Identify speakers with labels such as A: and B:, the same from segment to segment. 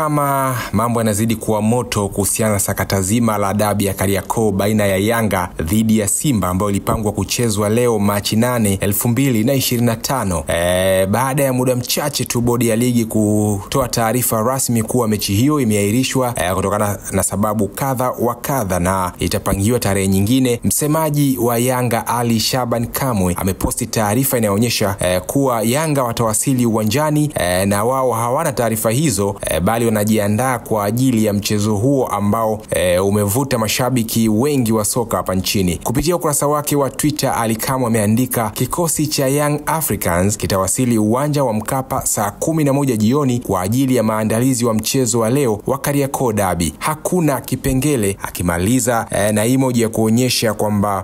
A: kama mambo yanazidi kuwa moto kuhusiana na sakata zima la dabi ya Kariakoo baina ya Yanga dhidi ya Simba ambayo ilipangwa kuchezwa leo Machi 8, 2025. Baada ya muda mchache tu bodi ya ligi kutoa taarifa rasmi kuwa mechi hiyo imeahirishwa kutokana na sababu kadha wa kadha na itapangiwa tarehe nyingine. Msemaji wa Yanga Ali Shaban Kamwe ameposti taarifa inayoonyesha kuwa Yanga watawasili uwanjani na wao hawana taarifa hizo bali wanajiandaa kwa ajili ya mchezo huo ambao umevuta mashabiki wengi wa soka hapa nchini. Kupitia ukurasa wake wa Twitter, Ali Kamwe ameandika kikosi cha Young Africans kitawasili uwanja wa Mkapa saa 11 jioni kwa ajili ya maandalizi wa mchezo wa leo wa Kariakoo Derby. Hakuna kipengele, akimaliza na emoji ya kuonyesha kwamba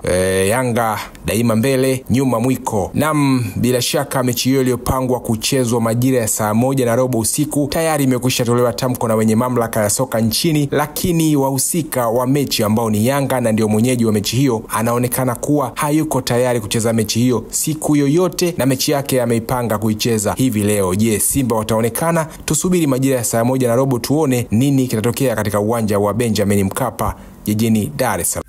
A: Yanga daima mbele nyuma mwiko. Naam, bila shaka mechi hiyo iliyopangwa kuchezwa majira ya saa 1:15 usiku tayari imekwisha tolewa tamko na wenye mamlaka ya soka nchini, lakini wahusika wa mechi ambao ni Yanga na ndio mwenyeji wa mechi hiyo anaonekana kuwa hayuko tayari kucheza mechi hiyo siku yoyote na mechi yake ameipanga kuicheza hivi leo. Je, Simba wataonekana? Tusubiri majira ya saa 1:15 tuone nini kitatokea katika uwanja wa Benjamin Mkapa jijini Dar es Salaam.